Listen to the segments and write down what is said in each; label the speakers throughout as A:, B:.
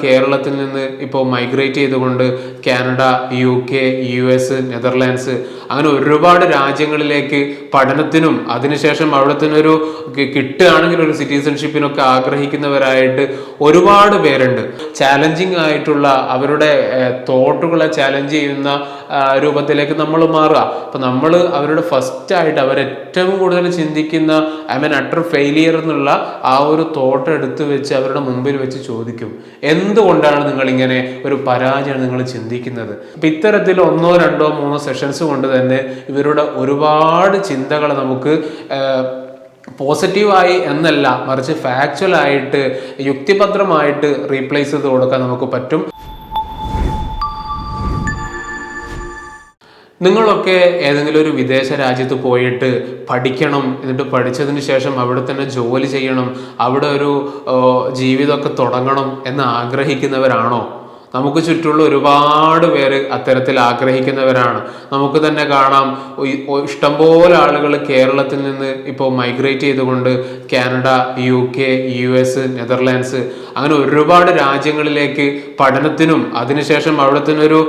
A: കേരളത്തിൽ നിന്ന് ഇപ്പോൾ മൈഗ്രേറ്റ് ചെയ്തുകൊണ്ട് കാനഡ, UK, US, നെതർലാൻഡ്സ് അങ്ങനെ ഒരുപാട് രാജ്യങ്ങളിലേക്ക് പഠനത്തിനും അതിനുശേഷം അവിടെ തന്നെ ഒരു കിട്ടുകയാണെങ്കിൽ ഒരു സിറ്റിസൺഷിപ്പിനൊക്കെ ആഗ്രഹിക്കുന്നവരായിട്ട് ഒരുപാട് പേരുണ്ട്. ചാലഞ്ചിങ് ആയിട്ടുള്ള അവരുടെ തോട്ടുകളെ ചാലഞ്ച് ചെയ്യുന്ന രൂപത്തിലേക്ക് നമ്മൾ മാറുക. അപ്പൊ നമ്മൾ അവരുടെ ഫസ്റ്റ് ആയിട്ട് അവരേറ്റവും കൂടുതൽ ചിന്തിക്കുന്ന അട്ടർ ഫെയിലിയർ എന്നുള്ള ആ ഒരു തോട്ട് എടുത്ത് വെച്ച് അവരുടെ മുമ്പിൽ വെച്ച് ചോദിക്കും, എന്തുകൊണ്ടാണ് നിങ്ങൾ ഇങ്ങനെ ഒരു പരാജയം നിങ്ങൾ ചിന്തിക്കുന്നത്? അപ്പൊ ഇത്തരത്തിൽ 1, 2, 3 സെഷൻസ് കൊണ്ട് തന്നെ ഇവരുടെ ഒരുപാട് ചിന്തകൾ നമുക്ക് പോസിറ്റീവായി എന്നല്ല, മറിച്ച് ഫാക്ച്വൽ ആയിട്ട് യുക്തിഭദ്രമായിട്ട് റീപ്ലേസ് ചെയ്ത് കൊടുക്കാൻ നമുക്ക് പറ്റും. നിങ്ങളൊക്കെ ഏതെങ്കിലും ഒരു വിദേശ രാജ്യത്ത് പോയിട്ട് പഠിക്കണം, എന്നിട്ട് പഠിച്ചതിന് ശേഷം അവിടെ തന്നെ ജോലി ചെയ്യണം, അവിടെ ഒരു ജീവിതമൊക്കെ തുടങ്ങണം എന്ന് ആഗ്രഹിക്കുന്നവരാണോ? നമുക്ക് ചുറ്റുള്ള ഒരുപാട് പേര് അത്തരത്തിൽ ആഗ്രഹിക്കുന്നവരാണ്. നമുക്ക് തന്നെ കാണാം, ഇഷ്ടംപോലെ ആളുകൾ കേരളത്തിൽ നിന്ന് ഇപ്പോൾ മൈഗ്രേറ്റ് ചെയ്തുകൊണ്ട് കാനഡ, UK, US, നെതർലാൻഡ്സ് അങ്ങനെ ഒരുപാട് രാജ്യങ്ങളിലേക്ക് പഠനത്തിനും അതിനുശേഷം അവിടെ തന്നെ ഒരു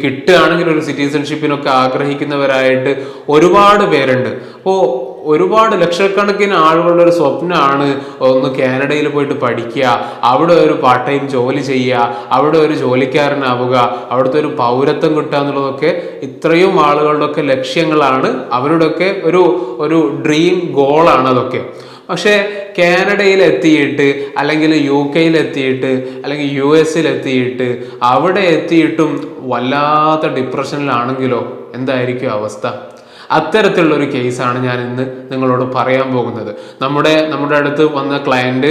A: കിട്ടുകയാണെങ്കിൽ ഒരു സിറ്റിസൺഷിപ്പിനൊക്കെ ആഗ്രഹിക്കുന്നവരായിട്ട് ഒരുപാട് പേരുണ്ട്. അപ്പോൾ ഒരുപാട് ലക്ഷക്കണക്കിന് ആളുകളുടെ ഒരു സ്വപ്നമാണ് ഒന്ന് കാനഡയിൽ പോയിട്ട് പഠിക്കുക, അവിടെ ഒരു പാർട്ട് ടൈം ജോലി ചെയ്യുക, അവിടെ ഒരു ജോലിക്കാരനാവുക, അവിടുത്തെ ഒരു പൗരത്വം കിട്ടുക എന്നുള്ളതൊക്കെ ഇത്രയും ആളുകളുടെ ഒക്കെ ലക്ഷ്യങ്ങളാണ്, അവരുടെയൊക്കെ ഒരു ഡ്രീം ഗോളാണ് അതൊക്കെ. പക്ഷേ കാനഡയിൽ എത്തിയിട്ട് അല്ലെങ്കിൽ UK എത്തിയിട്ട് അല്ലെങ്കിൽ US എത്തിയിട്ട് അവിടെ എത്തിയിട്ടും വല്ലാത്ത ഡിപ്രഷനിലാണെങ്കിലോ എന്തായിരിക്കും അവസ്ഥ? അത്തരത്തിലുള്ള ഒരു കേസാണ് ഞാൻ ഇന്ന് നിങ്ങളോട് പറയാൻ പോകുന്നത്. നമ്മുടെ അടുത്ത് വന്ന ക്ലയന്റ്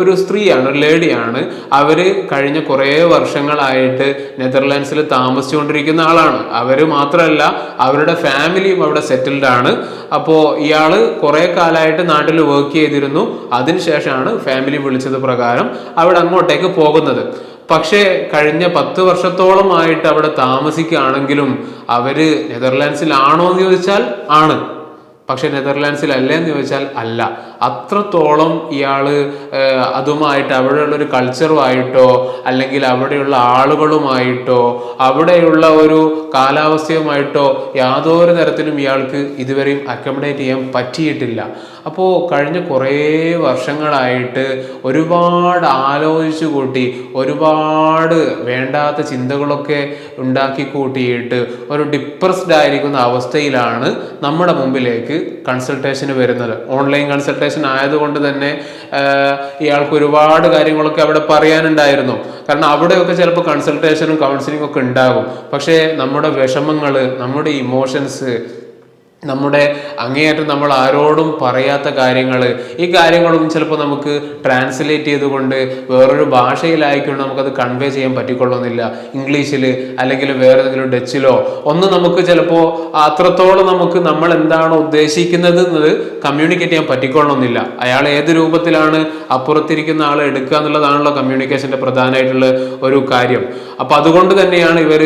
A: ഒരു സ്ത്രീയാണ്, ഒരു ലേഡിയാണ്. അവര് കഴിഞ്ഞ കുറേ വർഷങ്ങളായിട്ട് നെതർലാൻഡ്സിൽ താമസിച്ചുകൊണ്ടിരിക്കുന്ന ആളാണ്. അവര് മാത്രമല്ല, അവരുടെ ഫാമിലിയും അവിടെ സെറ്റിൽഡ് ആണ്. അപ്പോൾ ഇയാള് കുറെ കാലമായിട്ട് നാട്ടിൽ വർക്ക് ചെയ്തിരുന്നു. അതിനുശേഷമാണ് ഫാമിലി വിളിച്ചത് പ്രകാരം അവിടെ അങ്ങോട്ടേക്ക് പോകുന്നത്. പക്ഷേ കഴിഞ്ഞ 10 വർഷത്തോളമായിട്ട് അവിടെ താമസിക്കുകയാണെങ്കിലും അവര് നെതർലാൻഡ്സിലാണോ എന്ന് ചോദിച്ചാൽ ആണ്, പക്ഷെ നെതർലാൻഡ്സിൽ അല്ലേ എന്ന് ചോദിച്ചാൽ അല്ല. അത്രത്തോളം ഇയാള് അതുമായിട്ട് അവിടെയുള്ള ഒരു കൾച്ചറുമായിട്ടോ അല്ലെങ്കിൽ അവിടെയുള്ള ആളുകളുമായിട്ടോ അവിടെയുള്ള ഒരു കാലാവസ്ഥയുമായിട്ടോ യാതൊരു തരത്തിലും ഇയാൾക്ക് ഇതുവരെയും അക്കോമഡേറ്റ് ചെയ്യാൻ പറ്റിയിട്ടില്ല. അപ്പോൾ കഴിഞ്ഞ കുറേ വർഷങ്ങളായിട്ട് ഒരുപാട് ആലോചിച്ചു കൂട്ടി, ഒരുപാട് വേണ്ടാത്ത ചിന്തകളൊക്കെ ഉണ്ടാക്കി കൂട്ടിയിട്ട് ഒരു ഡിപ്രസ്ഡ് ആയിരിക്കുന്ന അവസ്ഥയിലാണ് നമ്മുടെ മുമ്പിലേക്ക് കൺസൾട്ടേഷന് വരുന്നത്. ഓൺലൈൻ കൺസൾട്ടേഷൻ ആയതുകൊണ്ട് തന്നെ ഇയാൾക്ക് ഒരുപാട് കാര്യങ്ങളൊക്കെ അവിടെ പറയാനുണ്ടായിരുന്നു. കാരണം അവിടെയൊക്കെ ചിലപ്പോൾ കൺസൾട്ടേഷനും കൗൺസിലിംഗ് ഒക്കെ ഉണ്ടാകും. പക്ഷേ നമ്മുടെ വിഷമങ്ങൾ, നമ്മുടെ ഇമോഷൻസ്, നമ്മുടെ അങ്ങേയറ്റം നമ്മൾ ആരോടും പറയാത്ത കാര്യങ്ങൾ, ഈ കാര്യങ്ങളൊന്നും ചിലപ്പോൾ നമുക്ക് ട്രാൻസ്ലേറ്റ് ചെയ്തുകൊണ്ട് വേറൊരു ഭാഷയിലായിക്കൊണ്ട് നമുക്കത് കൺവേ ചെയ്യാൻ പറ്റിക്കൊള്ളുന്നില്ല. ഇംഗ്ലീഷിൽ അല്ലെങ്കിൽ വേറെ ഏതെങ്കിലും ഡച്ചിലോ ഒന്നും നമുക്ക് ചിലപ്പോൾ അത്രത്തോളം നമുക്ക് നമ്മൾ എന്താണോ ഉദ്ദേശിക്കുന്നത് എന്നത് കമ്മ്യൂണിക്കേറ്റ് ചെയ്യാൻ പറ്റിക്കൊള്ളുന്നില്ല. അയാൾ ഏത് രൂപത്തിലാണ് അപ്പുറത്തിരിക്കുന്ന ആളെ എടുക്കുക എന്നുള്ളതാണല്ലോ കമ്മ്യൂണിക്കേഷന്റെ പ്രധാനമായിട്ടുള്ള ഒരു കാര്യം. അപ്പൊ അതുകൊണ്ട് തന്നെയാണ് ഇവർ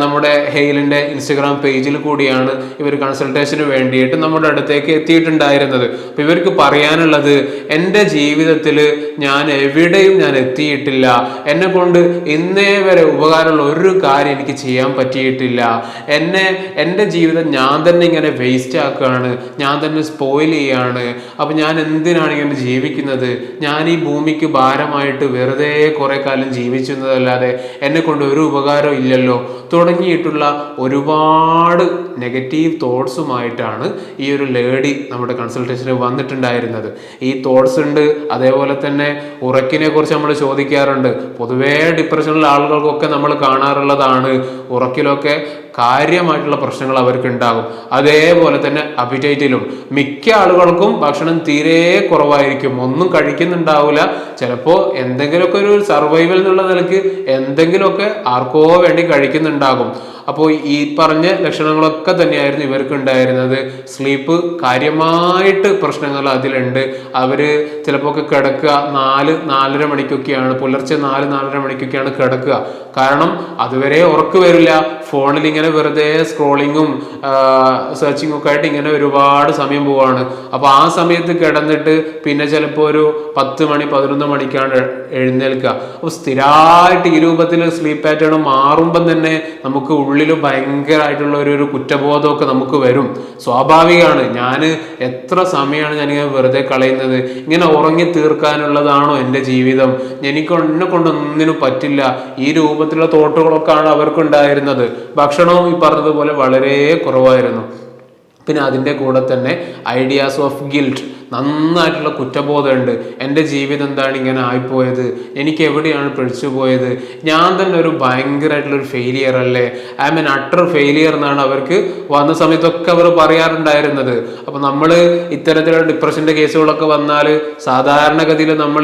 A: നമ്മുടെ ഹെയിലിന്റെ ഇൻസ്റ്റഗ്രാം പേജിൽ കൂടിയാണ് ഇവർ കൺസൾട്ടേഷന് വേണ്ടിയിട്ട് നമ്മുടെ അടുത്തേക്ക് എത്തിയിട്ടുണ്ടായിരുന്നത്. അപ്പൊ ഇവർക്ക് പറയാനുള്ളത്, എൻ്റെ ജീവിതത്തിൽ ഞാൻ എവിടെയും ഞാൻ എത്തിയിട്ടില്ല, എന്നെ കൊണ്ട് ഇന്നേ വരെ ഉപകാരമുള്ള ഒരു കാര്യം എനിക്ക് ചെയ്യാൻ പറ്റിയിട്ടില്ല, എൻ്റെ ജീവിതം ഞാൻ തന്നെ ഇങ്ങനെ വേസ്റ്റ് ആക്കുകയാണ്, ഞാൻ തന്നെ സ്പോയിൽ ചെയ്യാണ്. അപ്പൊ ഞാൻ എന്തിനാണ് ഇങ്ങനെ ജീവിക്കുന്നത്? ഞാൻ ഈ ഭൂമിക്ക് ഭാരമായിട്ട് വെറുതെ കുറെ കാലം ജീവിച്ചതല്ലാതെ എന്നെ കൊണ്ട് ഒരു ഉപകാരം ഇല്ലല്ലോ തുടങ്ങിയിട്ടുള്ള ഒരുപാട് നെഗറ്റീവ് തോട്ട്സുമായിട്ടാണ് ഈ ഒരു ലേഡി നമ്മുടെ കൺസൾട്ടേഷന് വന്നിട്ടുണ്ടായിരുന്നത്. ഈ തോട്ട്സ് ഉണ്ട്, അതേപോലെ തന്നെ ഉറക്കിനെ കുറിച്ച് നമ്മൾ ചോദിക്കാറുണ്ട്. പൊതുവേ ഡിപ്രഷനിലുള്ള ആളുകൾക്കൊക്കെ നമ്മൾ കാണാറുള്ളതാണ്, ഉറക്കിലൊക്കെ കാര്യമായിട്ടുള്ള പ്രശ്നങ്ങൾ അവർക്ക് ഉണ്ടാകും. അതേപോലെ തന്നെ അപ്പിറ്റൈറ്റിലും മിക്ക ആളുകൾക്കും ഭക്ഷണം തീരെ കുറവായിരിക്കും, ഒന്നും കഴിക്കുന്നുണ്ടാവില്ല. ചിലപ്പോൾ എന്തെങ്കിലുമൊക്കെ ഒരു സർവൈവൽ എന്നുള്ള നിലയ്ക്ക് എന്തെങ്കിലുമൊക്കെ ആർക്കോ വേണ്ടി കഴിക്കുന്നുണ്ടാകും. അപ്പോൾ ഈ പറഞ്ഞ ലക്ഷണങ്ങളൊക്കെ തന്നെയായിരുന്നു ഇവർക്ക് ഉണ്ടായിരുന്നത്. സ്ലീപ്പ് കാര്യമായിട്ട് പ്രശ്നങ്ങൾ അതിലുണ്ട്. അവര് ചിലപ്പോൾ കിടക്കുക 4-4:30 മണിക്കൊക്കെയാണ്, പുലർച്ചെ 4-4:30 മണിക്കൊക്കെയാണ് കിടക്കുക. കാരണം അതുവരെ ഉറക്ക് വരില്ല, ഫോണിൽ ഇങ്ങനെ ഇങ്ങനെ വെറുതെ സ്ക്രോളിങ്ങും സെർച്ചിങ്ങും ഒക്കെ ആയിട്ട് ഇങ്ങനെ ഒരുപാട് സമയം പോവാണ്. അപ്പൊ ആ സമയത്ത് കിടന്നിട്ട് പിന്നെ ചിലപ്പോൾ ഒരു 10 മണി 11 മണിക്കാണ് എഴുന്നേൽക്കുക. അപ്പൊ സ്ഥിരമായിട്ട് ഈ രൂപത്തിൽ സ്ലീപ്പ് പാറ്റേൺ മാറുമ്പം തന്നെ നമുക്ക് ഉള്ളിൽ ഭയങ്കരമായിട്ടുള്ള ഒരു കുറ്റബോധമൊക്കെ നമുക്ക് വരും. സ്വാഭാവികമാണ്. ഞാൻ എത്ര സമയമാണ് ഞാനിങ്ങനെ വെറുതെ കളയുന്നത്? ഇങ്ങനെ ഉറങ്ങി തീർക്കാനുള്ളതാണോ എൻ്റെ ജീവിതം? എന്നെ കൊണ്ടൊന്നിനും പറ്റില്ല. ഈ രൂപത്തിലുള്ള തോട്ടുകളൊക്കെയാണ് അവർക്കുണ്ടായിരുന്നത്. ഭക്ഷണവും ഈ പറഞ്ഞതുപോലെ വളരെ കുറവായിരുന്നു. പിന്നെ അതിൻ്റെ കൂടെ തന്നെ ഐഡിയാസ് ഓഫ് ഗിൽറ്റ്, നന്നായിട്ടുള്ള കുറ്റബോധമുണ്ട്. എൻ്റെ ജീവിതം എന്താണ് ഇങ്ങനെ ആയിപ്പോയത്? എനിക്ക് എവിടെയാണ് പിടിച്ചു പോയത്? ഞാൻ തന്നെ ഒരു ഭയങ്കരമായിട്ടുള്ളൊരു ഫെയിലിയർ അല്ലേ? ഐ മീൻ അട്ടർ ഫെയിലിയർ എന്നാണ് അവർക്ക് വന്ന സമയത്തൊക്കെ അവർ പറയാറുണ്ടായിരുന്നത്. അപ്പം നമ്മൾ ഇത്തരത്തിലുള്ള ഡിപ്രഷൻ്റെ കേസുകളൊക്കെ വന്നാൽ സാധാരണഗതിയിൽ നമ്മൾ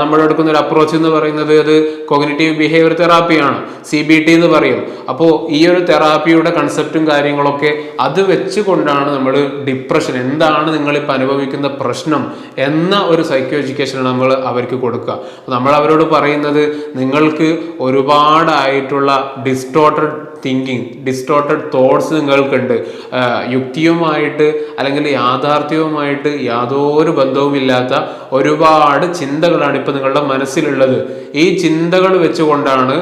A: നമ്മൾ എടുക്കുന്ന ഒരു അപ്രോച്ച് എന്ന് പറയുന്നത് അത് കോഗ്നിറ്റീവ് ബിഹേവിയർ തെറാപ്പിയാണ്, CBT എന്ന് പറയും. അപ്പോൾ ഈ ഒരു തെറാപ്പിയുടെ കൺസെപ്റ്റും കാര്യങ്ങളൊക്കെ അത് വെച്ചുകൊണ്ടാണ് നമ്മൾ ഡിപ്രഷൻ എന്താണ് നിങ്ങളിപ്പോൾ അനുഭവിക്കുന്ന പ്രശ്നം എന്ന ഒരു സൈക്കോ എഡ്യൂക്കേഷൻ നമ്മൾ അവർക്ക് കൊടുക്കുക. നമ്മൾ അവരോട് പറയുന്നത് നിങ്ങൾക്ക് ഒരുപാടായിട്ടുള്ള ഡിസ്റ്റോർട്ടഡ് തിങ്കിങ്, ഡിസ്റ്റോർട്ടഡ് തോട്ട്സ് നിങ്ങൾക്കുണ്ട്. യുക്തിയുമായിട്ട് അല്ലെങ്കിൽ യാഥാർത്ഥ്യവുമായിട്ട് യാതൊരു ബന്ധവുമില്ലാത്ത ഒരുപാട് ചിന്തകളാണ് ഇപ്പം നിങ്ങളുടെ മനസ്സിലുള്ളത്. ഈ ചിന്തകൾ വെച്ചുകൊണ്ടാണ്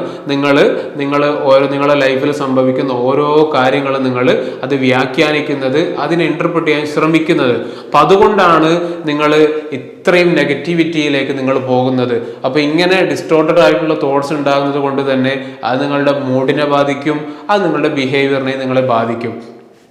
A: നിങ്ങളുടെ ലൈഫിൽ സംഭവിക്കുന്ന ഓരോ കാര്യങ്ങളും നിങ്ങൾ അത് വ്യാഖ്യാനിക്കുന്നത്, അതിനെ ഇന്റർപ്രറ്റ് ചെയ്യാൻ ശ്രമിക്കുന്നത്. അപ്പം അതുകൊണ്ടാണ് നിങ്ങൾ ഇത്രയും നെഗറ്റിവിറ്റിയിലേക്ക് നിങ്ങൾ പോകുന്നത്. അപ്പോൾ ഇങ്ങനെ ഡിസ്റ്റോർട്ടഡ് ആയിട്ടുള്ള തോട്ട്സ് ഉണ്ടാകുന്നത് കൊണ്ട് തന്നെ അത് നിങ്ങളുടെ മൂഡിനെ ബാധിക്കും, അത് നിങ്ങളുടെ ബിഹേവിയറിനെ നിങ്ങളെ ബാധിക്കും.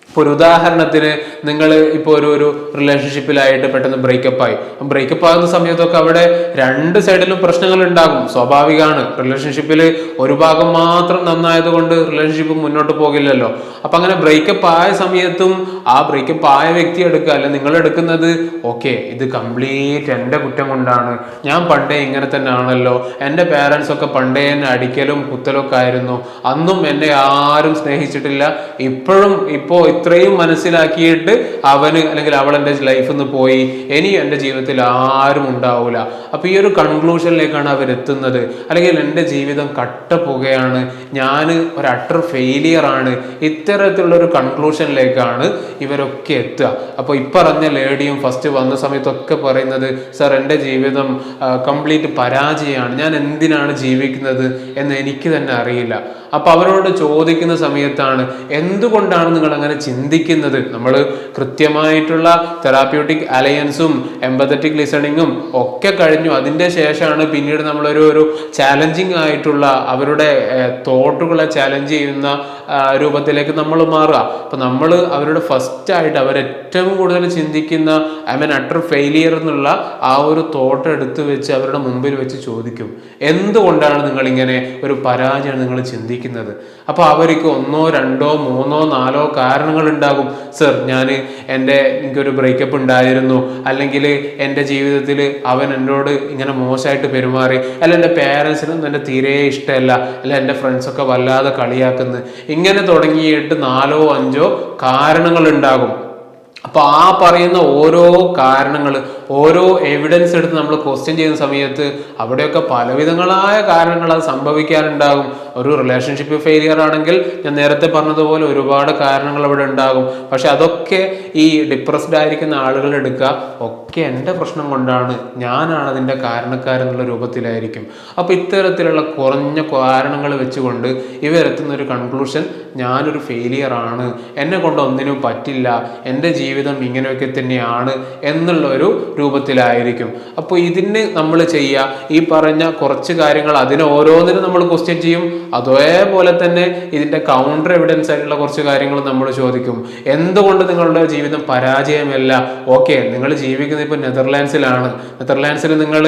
A: ഇപ്പോൾ ഒരു ഉദാഹരണത്തിന് നിങ്ങൾ ഇപ്പോൾ ഒരു റിലേഷൻഷിപ്പിലായിട്ട് പെട്ടെന്ന് ബ്രേക്കപ്പ് ആകുന്ന സമയത്തൊക്കെ അവിടെ രണ്ട് സൈഡിലും പ്രശ്നങ്ങൾ ഉണ്ടാകും, സ്വാഭാവികമാണ്. റിലേഷൻഷിപ്പിൽ ഒരു ഭാഗം മാത്രം നന്നായത് കൊണ്ട് റിലേഷൻഷിപ്പ് മുന്നോട്ട് പോകില്ലല്ലോ. അപ്പം അങ്ങനെ ബ്രേക്കപ്പ് ആയ സമയത്തും ആ ബ്രേക്കപ്പ് ആയ വ്യക്തി എടുക്കുക, അല്ലെ നിങ്ങൾ എടുക്കുന്നത് ഓക്കെ ഇത് കംപ്ലീറ്റ് എൻ്റെ കുറ്റം കൊണ്ടാണ്, ഞാൻ പണ്ടേ ഇങ്ങനെ തന്നെ ആണല്ലോ, എൻ്റെ പേരൻസ് ഒക്കെ പണ്ടേ എന്നെ അടിക്കലും കുത്തലൊക്കെ ആയിരുന്നു, അന്നും എന്നെ ആരും സ്നേഹിച്ചിട്ടില്ല, ഇപ്പോൾ ഇത്രയും മനസ്സിലാക്കിയിട്ട് അവന് അല്ലെങ്കിൽ അവൾ എൻ്റെ ലൈഫിൽ നിന്ന് പോയി, ഇനി എൻ്റെ ജീവിതത്തിൽ ആരും ഉണ്ടാവില്ല. അപ്പൊ ഈ ഒരു കൺക്ലൂഷനിലേക്കാണ് അവരെത്തുന്നത്. അല്ലെങ്കിൽ എൻ്റെ ജീവിതം കട്ടപ്പുകയാണ്, ഞാൻ ഒരു അട്ടർ ഫെയിലിയർ ആണ്, ഇത്തരത്തിലുള്ള ഒരു കൺക്ലൂഷനിലേക്കാണ് ഇവരൊക്കെ എത്തുക. അപ്പോൾ ഇപ്പറഞ്ഞ ലേഡിയും ഫസ്റ്റ് വന്ന സമയത്തൊക്കെ പറയുന്നത്, സർ എൻ്റെ ജീവിതം കംപ്ലീറ്റ് പരാജയമാണ്, ഞാൻ എന്തിനാണ് ജീവിക്കുന്നത് എന്ന് എനിക്ക് തന്നെ അറിയില്ല. അപ്പൊ അവരോട് ചോദിക്കുന്ന സമയത്താണ് എന്തുകൊണ്ടാണ് നിങ്ങൾ അങ്ങനെ ചിന്തിക്കുന്നത്? നമ്മൾ കൃത്യമായിട്ടുള്ള തെറാപ്യൂട്ടിക് അലയൻസും എംപത്തറ്റിക് ലിസണിങ്ങും ഒക്കെ കഴിഞ്ഞു. അതിൻ്റെ ശേഷമാണ് പിന്നീട് നമ്മളൊരു ചാലഞ്ചിങ് ആയിട്ടുള്ള അവരുടെ തോട്ടുകളെ ചാലഞ്ച് ചെയ്യുന്ന രൂപത്തിലേക്ക് നമ്മൾ മാറുക. അപ്പൊ നമ്മൾ അവരുടെ ഫസ്റ്റ് ആയിട്ട് അവരേറ്റവും കൂടുതൽ ചിന്തിക്കുന്ന അട്ടർ ഫെയിലിയർ എന്നുള്ള ആ ഒരു തോട്ട് എടുത്തു വെച്ച് അവരുടെ മുമ്പിൽ വെച്ച് ചോദിക്കും, എന്തുകൊണ്ടാണ് നിങ്ങൾ ഇങ്ങനെ ഒരു പരാജയം നിങ്ങൾ ചിന്തിക്കുന്നത്? അപ്പൊ അവർക്ക് 1, 2, 3, 4 കാരണങ്ങൾ ഉണ്ടാകും. സർ എനിക്കൊരു ബ്രേക്കപ്പ് ഉണ്ടായിരുന്നു, അല്ലെങ്കിൽ എൻ്റെ ജീവിതത്തിൽ അവൻ എന്നോട് ഇങ്ങനെ മോശമായിട്ട് പെരുമാറി, അല്ല എൻ്റെ പേരൻസിനൊന്നും എൻ്റെ തീരെ ഇഷ്ടമല്ല, അല്ല എൻ്റെ ഫ്രണ്ട്സൊക്കെ വല്ലാതെ കളിയാക്കുന്നു, ഇങ്ങനെ തുടങ്ങിയിട്ട് 4, 5 കാരണങ്ങൾ ഉണ്ടാകും. അപ്പൊ ആ പറയുന്ന ഓരോ കാരണങ്ങൾ, ഓരോ എവിഡൻസ് എടുത്ത് നമ്മൾ ക്വസ്റ്റ്യൻ ചെയ്യുന്ന സമയത്ത് അവിടെയൊക്കെ പലവിധങ്ങളായ കാരണങ്ങൾ അത് സംഭവിക്കാറുണ്ടാകും. ഒരു റിലേഷൻഷിപ്പ് ഫെയിലിയർ ആണെങ്കിൽ ഞാൻ നേരത്തെ പറഞ്ഞതുപോലെ ഒരുപാട് കാരണങ്ങൾ അവിടെ ഉണ്ടാകും. പക്ഷെ അതൊക്കെ ഈ ഡിപ്രസ്ഡ് ആയിരിക്കുന്ന ആളുകൾ എടുക്കുക, ഒക്കെ എൻ്റെ പ്രശ്നം കൊണ്ടാണ്, ഞാനാണ് അതിൻ്റെ കാരണക്കാരെന്നുള്ള രൂപത്തിലായിരിക്കും. അപ്പൊ ഇത്തരത്തിലുള്ള കുറഞ്ഞ കാരണങ്ങൾ വെച്ചുകൊണ്ട് ഇവരെത്തുന്ന ഒരു കൺക്ലൂഷൻ, ഞാനൊരു ഫെയിലിയർ ആണ്, എന്നെ കൊണ്ട് ഒന്നിനും പറ്റില്ല, എൻ്റെ ജീവിതം ഇങ്ങനെയൊക്കെ തന്നെയാണ് എന്നുള്ള ഒരു രൂപത്തിലായിരിക്കും. അപ്പോൾ ഇതിന് നമ്മൾ ചെയ്യുക, ഈ പറഞ്ഞ കുറച്ച് കാര്യങ്ങൾ അതിനെ ഓരോന്നിനും നമ്മൾ ക്വസ്റ്റ്യൻ ചെയ്യും. അതേപോലെ തന്നെ ഇതിന്റെ കൗണ്ടർ എവിഡൻസ് ആയിട്ടുള്ള കുറച്ച് കാര്യങ്ങൾ നമ്മൾ ചോദിക്കും. എന്തുകൊണ്ട് നിങ്ങളുടെ ജീവിതം പരാജയമല്ല? ഓക്കെ, നിങ്ങൾ ജീവിക്കുന്നത് ഇപ്പോൾ നെതർലാൻഡ്സിലാണ്. നെതർലാൻഡ്സിൽ നിങ്ങൾ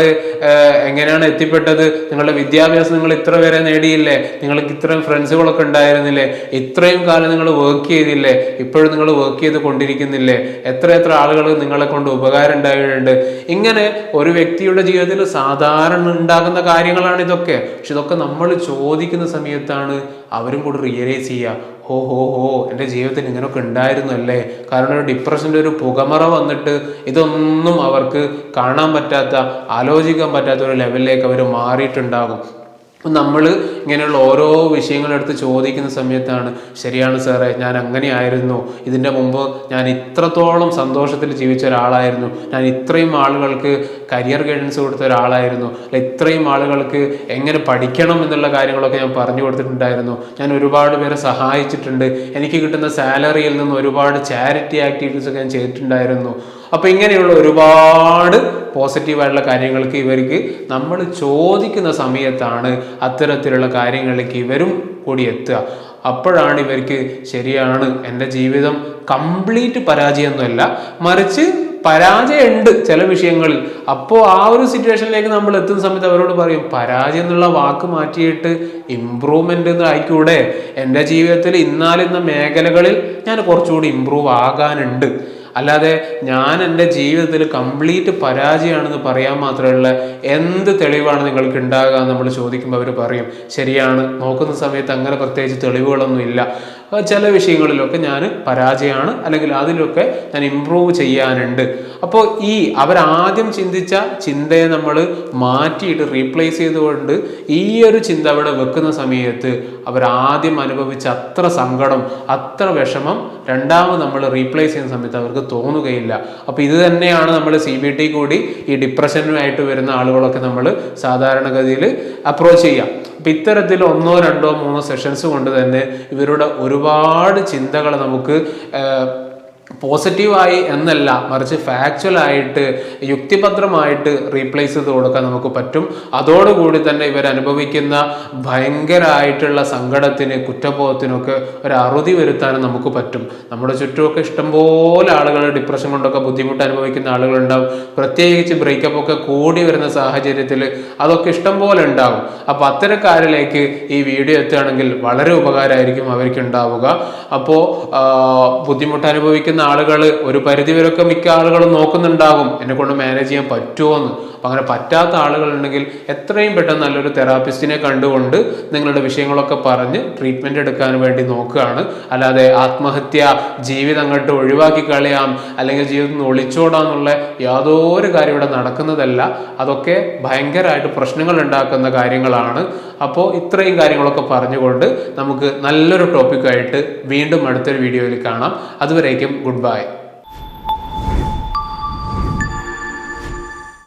A: എങ്ങനെയാണ് എത്തിപ്പെട്ടത്? നിങ്ങളുടെ വിദ്യാഭ്യാസം നിങ്ങൾ ഇത്ര വരെ നേടിയില്ലേ? നിങ്ങൾക്ക് ഇത്രയും ഫ്രണ്ട്സുകളൊക്കെ ഉണ്ടായിരുന്നില്ലേ? ഇത്രയും കാലം നിങ്ങൾ വർക്ക് ചെയ്തില്ലേ? ഇപ്പോഴും നിങ്ങൾ വർക്ക് ചെയ്ത് കൊണ്ടിരിക്കുന്നില്ലേ? എത്ര ആളുകൾ നിങ്ങളെ കൊണ്ട് ഉപകാരം ഉണ്ടായിട്ടുണ്ട്. ഇങ്ങനെ ഒരു വ്യക്തിയുടെ ജീവിതത്തിൽ സാധാരണ ഉണ്ടാകുന്ന കാര്യങ്ങളാണ് ഇതൊക്കെ. പക്ഷെ ഇതൊക്കെ നമ്മൾ ചോദിക്കുന്ന സമയത്താണ് അവരും കൂടി റിയലൈസ് ചെയ്യുക, ഹോ എൻ്റെ ജീവിതത്തിൽ ഇങ്ങനെയൊക്കെ ഉണ്ടായിരുന്നു അല്ലേ. കാരണം ഒരു ഡിപ്രഷൻ്റെ ഒരു പുകമറ വന്നിട്ട് ഇതൊന്നും അവർക്ക് കാണാൻ പറ്റാത്ത, ആലോചിക്കാൻ പറ്റാത്ത ഒരു ലെവലിലേക്ക് അവർ മാറിയിട്ടുണ്ടാകും. അപ്പം നമ്മൾ ഇങ്ങനെയുള്ള ഓരോ വിഷയങ്ങളെടുത്ത് ചോദിക്കുന്ന സമയത്താണ്, ശരിയാണ് സാറേ, ഞാൻ അങ്ങനെയായിരുന്നു, ഇതിൻ്റെ മുമ്പ് ഞാൻ ഇത്രത്തോളം സന്തോഷത്തിൽ ജീവിച്ച ഒരാളായിരുന്നു, ഞാൻ ഇത്രയും ആളുകൾക്ക് കരിയർ ഗൈഡൻസ് കൊടുത്ത ഒരാളായിരുന്നു, അല്ലെ ഇത്രയും ആളുകൾക്ക് എങ്ങനെ പഠിക്കണം എന്നുള്ള കാര്യങ്ങളൊക്കെ ഞാൻ പറഞ്ഞു കൊടുത്തിട്ടുണ്ടായിരുന്നു, ഞാൻ ഒരുപാട് പേരെ സഹായിച്ചിട്ടുണ്ട്, എനിക്ക് കിട്ടുന്ന സാലറിയിൽ നിന്ന് ഒരുപാട് ചാരിറ്റി ആക്ടിവിറ്റീസ് ഒക്കെ ഞാൻ ചെയ്തിട്ടുണ്ടായിരുന്നു. അപ്പൊ ഇങ്ങനെയുള്ള ഒരുപാട് പോസിറ്റീവായിട്ടുള്ള കാര്യങ്ങൾക്ക് ഇവർക്ക് നമ്മൾ ചോദിക്കുന്ന സമയത്താണ് അത്തരത്തിലുള്ള കാര്യങ്ങളിലേക്ക് ഇവരും കൂടി എത്തുക. അപ്പോഴാണ് ഇവർക്ക് ശരിയാണ്, എൻ്റെ ജീവിതം കംപ്ലീറ്റ് പരാജയമൊന്നുമല്ല, മറിച്ച് പരാജയമുണ്ട് ചില വിഷയങ്ങളിൽ. അപ്പോൾ ആ ഒരു സിറ്റുവേഷനിലേക്ക് നമ്മൾ എത്തുന്ന സമയത്ത് അവരോട് പറയും, പരാജയം എന്നുള്ള വാക്ക് മാറ്റിയിട്ട് ഇമ്പ്രൂവ്മെന്റ് എന്ന് ആയിക്കൂടെ, എൻ്റെ ജീവിതത്തിൽ ഇന്നാലിന്ന മേഖലകളിൽ ഞാൻ കുറച്ചുകൂടി ഇമ്പ്രൂവ് ആകാനുണ്ട്, അല്ലാതെ ഞാൻ എൻ്റെ ജീവിതത്തിൽ കംപ്ലീറ്റ് പരാജയമാണെന്ന് പറയാൻ മാത്രമുള്ള എന്ത് തെളിവാണ് നിങ്ങൾക്ക് ഉണ്ടാകുക എന്ന് നമ്മൾ ചോദിക്കുമ്പോൾ അവർ പറയും, ശരിയാണ്, നോക്കുന്ന സമയത്ത് അങ്ങനെ പ്രത്യേകിച്ച് തെളിവുകളൊന്നും ഇല്ല, ചില വിഷയങ്ങളിലൊക്കെ ഞാൻ പരാജയമാണ്, അല്ലെങ്കിൽ അതിലൊക്കെ ഞാൻ ഇമ്പ്രൂവ് ചെയ്യാനുണ്ട്. അപ്പോൾ ഈ അവരാദ്യം ചിന്തിച്ച ചിന്തയെ നമ്മൾ മാറ്റിയിട്ട് റീപ്ലേസ് ചെയ്തുകൊണ്ട് ഈ ഒരു ചിന്ത അവിടെ വെക്കുന്ന സമയത്ത് അവരാദ്യം അനുഭവിച്ച അത്ര സങ്കടം, അത്ര വിഷമം രണ്ടാമത് നമ്മൾ റീപ്ലേസ് ചെയ്യുന്ന സമയത്ത് അവർക്ക് തോന്നുകയില്ല. അപ്പോൾ ഇത് തന്നെയാണ് നമ്മൾ CBT കൂടി ഈ ഡിപ്രഷനുമായിട്ട് വരുന്ന ആളുകളൊക്കെ നമ്മൾ സാധാരണഗതിയിൽ അപ്രോച്ച് ചെയ്യാം. അപ്പം ഇത്തരത്തിൽ 1, 2, 3 സെഷൻസ് കൊണ്ട് തന്നെ ഇവരുടെ ഒരുപാട് ചിന്തകൾ നമുക്ക് പോസിറ്റീവായി എന്നല്ല, മറിച്ച് ഫാക്ച്വലായിട്ട് യുക്തിഭദ്രമായിട്ട് റീപ്ലേസ് ചെയ്ത് കൊടുക്കാൻ നമുക്ക് പറ്റും. അതോടുകൂടി തന്നെ ഇവരനുഭവിക്കുന്ന ഭയങ്കരമായിട്ടുള്ള സങ്കടത്തിന്, കുറ്റബോധത്തിനൊക്കെ ഒരു അറുതി വരുത്താനും നമുക്ക് പറ്റും. നമ്മുടെ ചുറ്റുമൊക്കെ ഇഷ്ടംപോലെ ആളുകൾ ഡിപ്രഷൻ കൊണ്ടൊക്കെ ബുദ്ധിമുട്ട് അനുഭവിക്കുന്ന ആളുകളുണ്ടാവും. പ്രത്യേകിച്ച് ബ്രേക്കപ്പ് ഒക്കെ കൂടി വരുന്ന സാഹചര്യത്തിൽ അതൊക്കെ ഇഷ്ടംപോലെ ഉണ്ടാവും. അപ്പോൾ അത്തരക്കാരിലേക്ക് ഈ വീഡിയോ എത്തുകയാണെങ്കിൽ വളരെ ഉപകാരമായിരിക്കും അവർക്ക് ഉണ്ടാവുക. അപ്പോൾ ബുദ്ധിമുട്ട് അനുഭവിക്കുന്ന ആളുകൾ ഒരു പരിധിവരൊക്കെ മിക്ക ആളുകളും നോക്കുന്നുണ്ടാകും, എന്നെ കൊണ്ട് മാനേജ് ചെയ്യാൻ പറ്റുമോ എന്ന്. അപ്പം അങ്ങനെ പറ്റാത്ത ആളുകളുണ്ടെങ്കിൽ എത്രയും പെട്ടെന്ന് നല്ലൊരു തെറാപ്പിസ്റ്റിനെ കണ്ടുകൊണ്ട് നിങ്ങളുടെ വിഷയങ്ങളൊക്കെ പറഞ്ഞ് ട്രീറ്റ്മെൻറ്റ് എടുക്കാൻ വേണ്ടി നോക്കുകയാണ്. അല്ലാതെ ആത്മഹത്യ, ജീവിതം അങ്ങോട്ട് ഒഴിവാക്കി കളയാം, അല്ലെങ്കിൽ ജീവിതത്തിൽ നിന്ന് ഒളിച്ചോടാന്നുള്ള യാതൊരു കാര്യം ഇവിടെ നടക്കുന്നതല്ല. അതൊക്കെ ഭയങ്കരമായിട്ട് പ്രശ്നങ്ങൾ ഉണ്ടാക്കുന്ന കാര്യങ്ങളാണ്. അപ്പോൾ ഇത്രയും കാര്യങ്ങളൊക്കെ പറഞ്ഞുകൊണ്ട് നമുക്ക് നല്ലൊരു ടോപ്പിക്കായിട്ട് വീണ്ടും അടുത്തൊരു വീഡിയോയിൽ കാണാം. അതുവരേക്കും ഗുഡ് ബൈ.